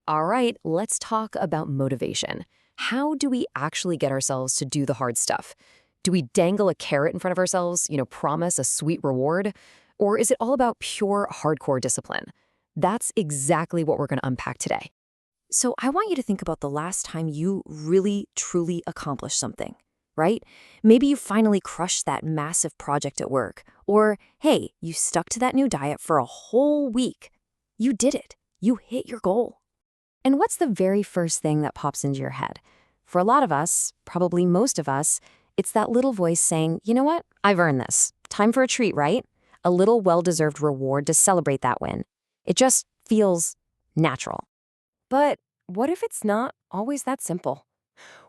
All right, let's talk about motivation. How do we actually get ourselves to do the hard stuff? Do we dangle a carrot in front of ourselves, promise a sweet reward? Or is it all about pure hardcore discipline? That's exactly what we're going to unpack today. So I want you to think about the last time you really, truly accomplished something, right? Maybe you finally crushed that massive project at work. Or, hey, you stuck to that new diet for a whole week. You did it. You hit your goal. And what's the very first thing that pops into your head? For a lot of us, probably most of us, it's that little voice saying, you know what? I've earned this. Time for a treat, right? A little well-deserved reward to celebrate that win. It just feels natural. But what if it's not always that simple?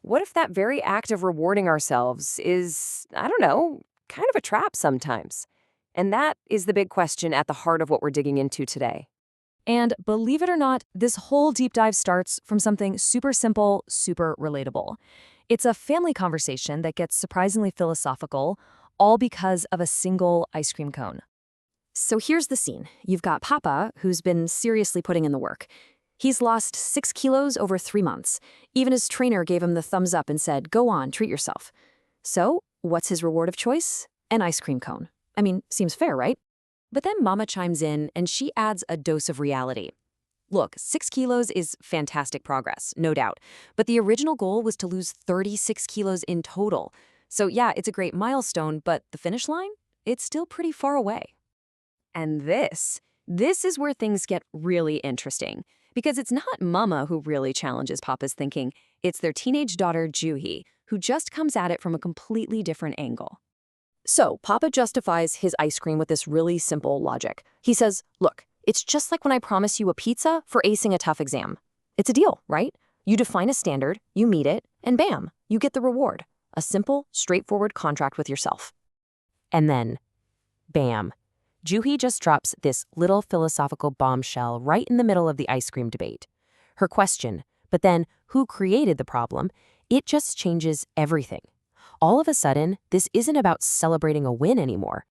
What if that very act of rewarding ourselves is, I don't know, kind of a trap sometimes? And that is the big question at the heart of what we're digging into today. And believe it or not, this whole deep dive starts from something super simple, super relatable. It's a family conversation that gets surprisingly philosophical, all because of a single ice cream cone. So here's the scene. You've got Papa, who's been seriously putting in the work. He's lost 6 kilos over 3 months. Even his trainer gave him the thumbs up and said, go on, treat yourself. So what's his reward of choice? An ice cream cone. I mean, seems fair, right? But then Mama chimes in and she adds a dose of reality. Look, 6 kilos is fantastic progress, no doubt. But the original goal was to lose 36 kilos in total. So yeah, it's a great milestone, but the finish line? It's still pretty far away. And this is where things get really interesting. Because it's not Mama who really challenges Papa's thinking. It's their teenage daughter, Juhi, who just comes at it from a completely different angle. So Papa justifies his ice cream with this really simple logic. He says, look, it's just like when I promise you a pizza for acing a tough exam. It's a deal, right? You define a standard, you meet it, and bam, you get the reward. A simple, straightforward contract with yourself. And then, bam, Juhi just drops this little philosophical bombshell right in the middle of the ice cream debate. Her question, but then who created the problem, it just changes everything. All of a sudden, this isn't about celebrating a win anymore.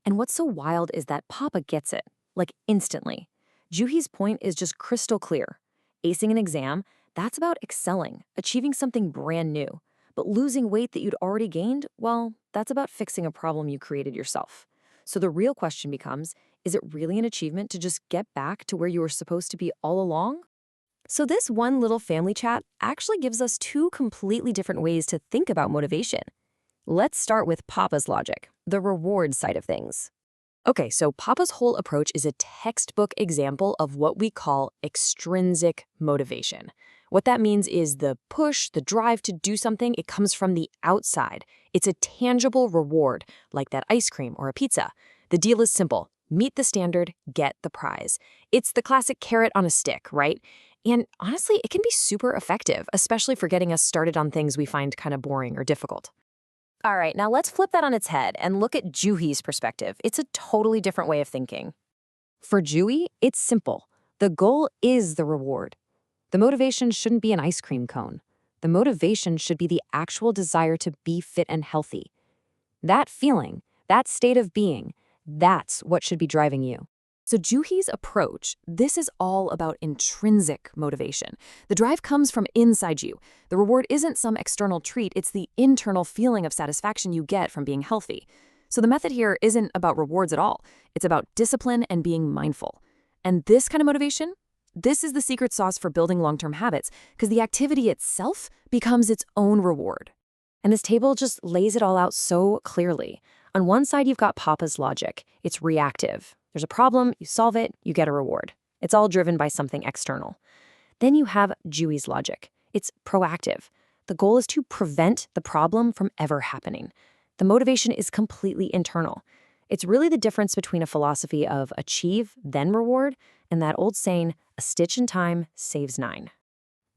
And what's so wild is that Papa gets it, like instantly. Juhi's point is just crystal clear. Acing an exam, that's about excelling, achieving something brand new. But losing weight that you'd already gained, well, that's about fixing a problem you created yourself. So the real question becomes, is it really an achievement to just get back to where you were supposed to be all along? So this one little family chat actually gives us 2 completely different ways to think about motivation. Let's start with Papa's logic, the reward side of things. Okay, so Papa's whole approach is a textbook example of what we call extrinsic motivation. What that means is the push, the drive to do something, it comes from the outside. It's a tangible reward, like that ice cream or a pizza. The deal is simple. Meet the standard, get the prize. It's the classic carrot on a stick, right? And honestly, it can be super effective, especially for getting us started on things we find kind of boring or difficult. All right, now let's flip that on its head and look at Juhi's perspective. It's a totally different way of thinking. For Juhi, it's simple. The goal is the reward. The motivation shouldn't be an ice cream cone. The motivation should be the actual desire to be fit and healthy. That feeling, that state of being, that's what should be driving you. So Juhi's approach, this is all about intrinsic motivation. The drive comes from inside you. The reward isn't some external treat, it's the internal feeling of satisfaction you get from being healthy. So the method here isn't about rewards at all. It's about discipline and being mindful. And this kind of motivation, this is the secret sauce for building long-term habits, because the activity itself becomes its own reward. And this table just lays it all out so clearly. On one side, you've got Papa's logic. It's reactive. There's a problem, you solve it, you get a reward. It's all driven by something external. Then you have Juhi's logic. It's proactive. The goal is to prevent the problem from ever happening. The motivation is completely internal. It's really the difference between a philosophy of achieve, then reward, and that old saying, a stitch in time saves 9.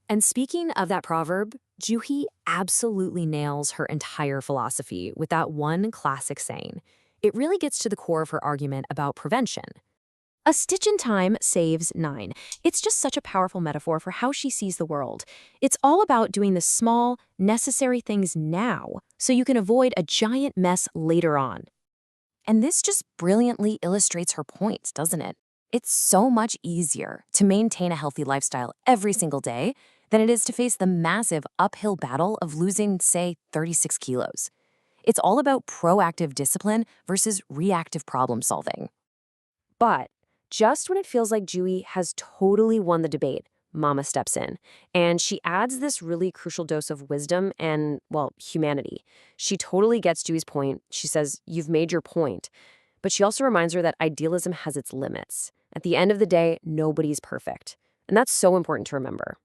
And speaking of that proverb, Juhi absolutely nails her entire philosophy with that one classic saying. It really gets to the core of her argument about prevention. A stitch in time saves 9. It's just such a powerful metaphor for how she sees the world. It's all about doing the small, necessary things now so you can avoid a giant mess later on. And this just brilliantly illustrates her points, doesn't it? It's so much easier to maintain a healthy lifestyle every single day than it is to face the massive uphill battle of losing, say, 36 kilos. It's all about proactive discipline versus reactive problem solving. But just when it feels like Jui has totally won the debate, Mama steps in, and she adds this really crucial dose of wisdom and, well, humanity. She totally gets Jui's point. She says, "You've made your point." But she also reminds her that idealism has its limits. At the end of the day, nobody's perfect. And that's so important to remember.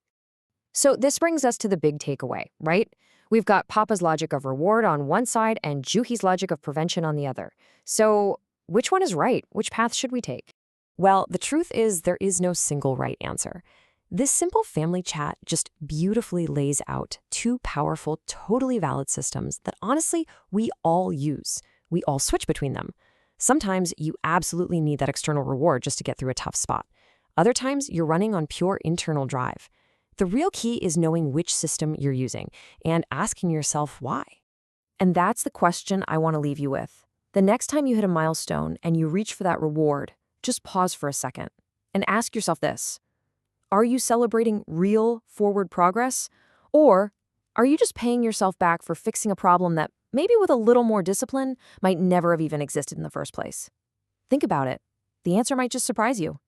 So this brings us to the big takeaway, right? We've got Papa's logic of reward on one side and Juhi's logic of prevention on the other. So which one is right? Which path should we take? Well, the truth is there is no single right answer. This simple family chat just beautifully lays out two powerful, totally valid systems that honestly we all use. We all switch between them. Sometimes you absolutely need that external reward just to get through a tough spot. Other times you're running on pure internal drive. The real key is knowing which system you're using and asking yourself why. And that's the question I want to leave you with. The next time you hit a milestone and you reach for that reward, just pause for a second and ask yourself this. Are you celebrating real forward progress? Or are you just paying yourself back for fixing a problem that maybe with a little more discipline might never have even existed in the first place? Think about it. The answer might just surprise you.